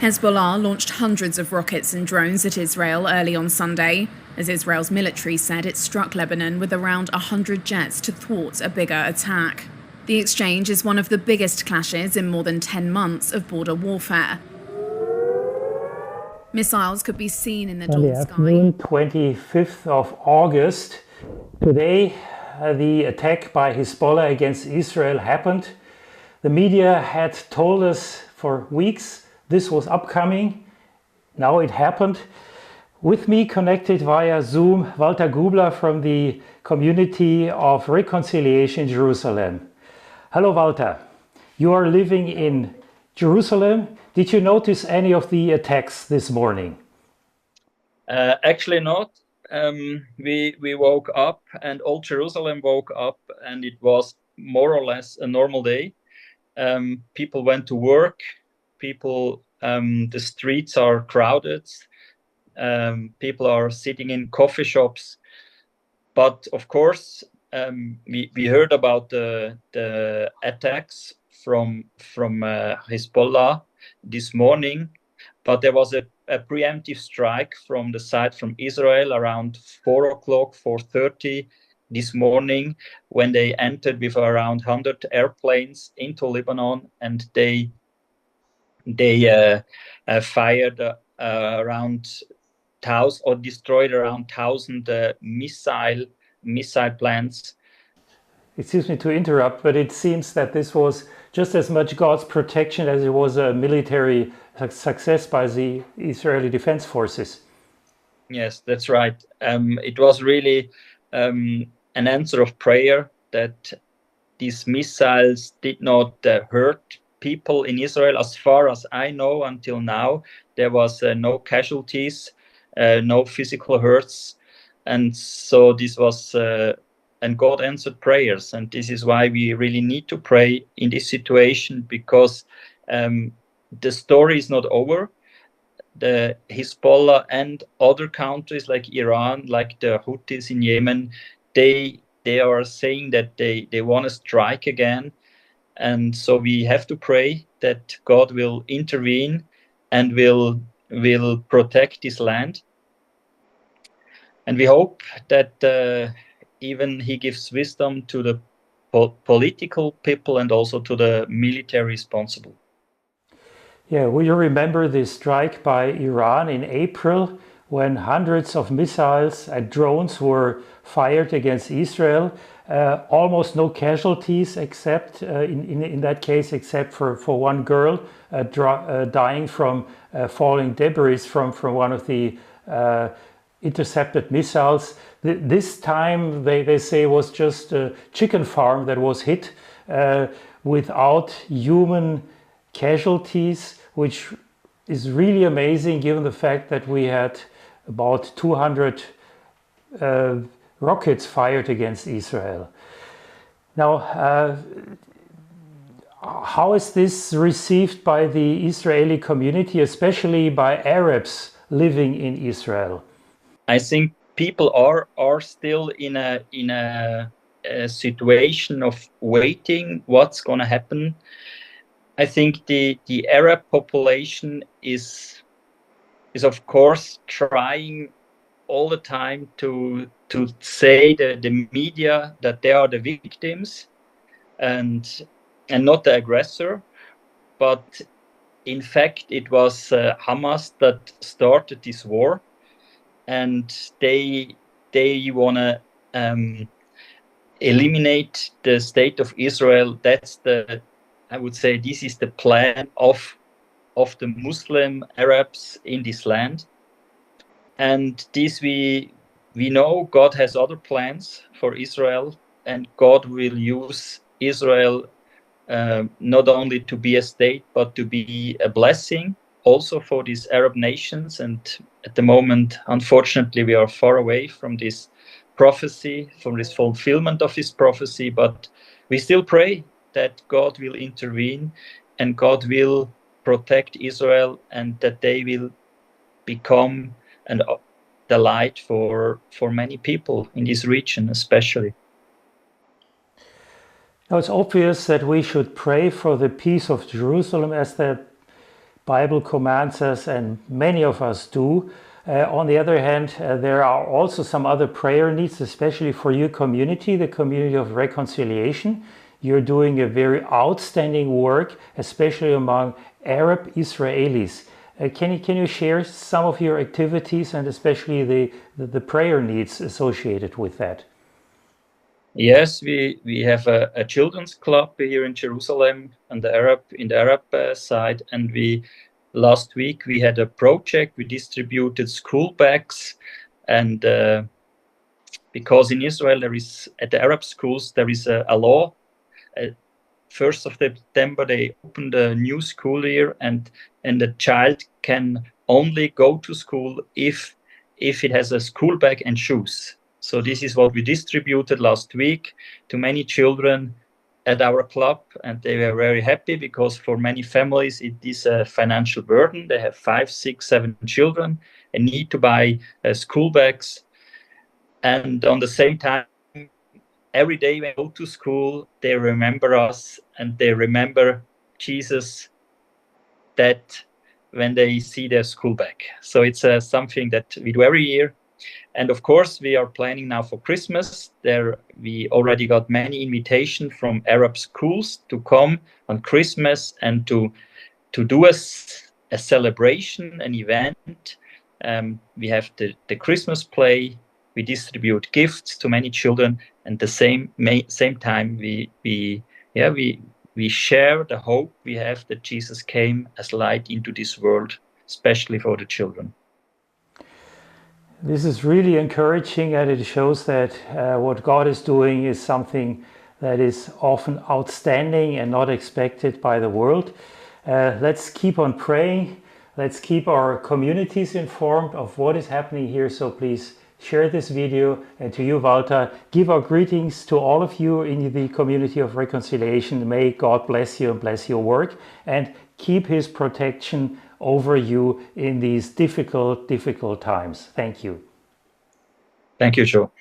Hezbollah launched hundreds of rockets and drones at Israel early on Sunday, as Israel's military said it struck Lebanon with around 100 jets to thwart a bigger attack. The exchange is one of the biggest clashes in more than 10 months of border warfare. Missiles could be seen in the dawn sky. Afternoon, 25th of August. Today, the attack by Hezbollah against Israel happened. The media had told us for weeks this was upcoming. Now it happened. With me connected via Zoom, Walter Gubler from the Community of Reconciliation in Jerusalem. Hello, Walter. You are living in Jerusalem. Did you notice any of the attacks this morning? Actually not. We woke up and all Jerusalem woke up and it was more or less a normal day. People went to work. The streets are crowded. People are sitting in coffee shops. But of course, we heard about the attacks from Hezbollah this morning. But there was a preemptive strike from the side from Israel around 4 o'clock, 4:30 this morning, when they entered with around 100 airplanes into Lebanon, and they fired around 1,000 or destroyed around 1,000 missile plants. Excuse me to interrupt, but it seems that this was just as much God's protection as it was a military success by the Israeli Defense Forces. Yes, that's right. It was really an answer of prayer that these missiles did not hurt people in Israel. As far as I know, until now, there was no casualties, no physical hurts. And so this was, and God answered prayers. And this is why we really need to pray in this situation, because the story is not over. The Hezbollah and other countries like Iran, like the Houthis in Yemen, they are saying that they want to strike again. And so we have to pray that God will intervene and will protect this land. And we hope that even He gives wisdom to the political people and also to the military responsible. Yeah, will you remember the strike by Iran in April, when hundreds of missiles and drones were fired against Israel? Almost no casualties, except in that case, except for one girl dying from falling debris from one of the intercepted missiles. This time they say was just a chicken farm that was hit without human casualties, which is really amazing given the fact that we had about 200 rockets fired against Israel. Now, how is this received by the Israeli community, especially by Arabs living in Israel? I think people are still in a situation of waiting what's going to happen. I think the Arab population is of course trying all the time to say the media that they are the victims and not the aggressor, but in fact it was Hamas that started this war, and they want to eliminate the state of Israel. That's I would say this is the plan of the Muslim Arabs in this land. And this we know God has other plans for Israel, and God will use Israel not only to be a state, but to be a blessing also for these Arab nations. And at the moment, unfortunately, we are far away from this prophecy, from this fulfillment of this prophecy, but we still pray that God will intervene and God will protect Israel, and that they will become the light for many people in this region especially. Now, it's obvious that we should pray for the peace of Jerusalem, as the Bible commands us, and many of us do. On the other hand, there are also some other prayer needs, especially for your community, the Community of Reconciliation. You're doing a very outstanding work, especially among Arab Israelis. Can you share some of your activities and especially the prayer needs associated with that? Yes, we have a children's club here in Jerusalem on the Arab side, and last week we had a project. We distributed school bags, and because in Israel there is at the Arab schools there is a law. 1st of September they opened a new school year, and the child can only go to school if it has a school bag and shoes. So this is what we distributed last week to many children at our club, and they were very happy because for many families it is a financial burden. They have 5, 6, 7 children and need to buy school bags. And on the same time, every day when they go to school, they remember us and they remember Jesus, that when they see their school bag. So it's something that we do every year. And of course, we are planning now for Christmas. There, we already got many invitations from Arab schools to come on Christmas and to do a celebration, an event. We have the Christmas play. We distribute gifts to many children, and the same time we share the hope we have that Jesus came as light into this world, especially for the children. This is really encouraging, and it shows that what God is doing is something that is often outstanding and not expected by the world. Let's keep on praying. Let's keep our communities informed of what is happening here. So please share this video, and to you, Walter, give our greetings to all of you in the Community of Reconciliation. May God bless you and bless your work, and keep His protection over you in these difficult times. Thank you. Thank you, Joe.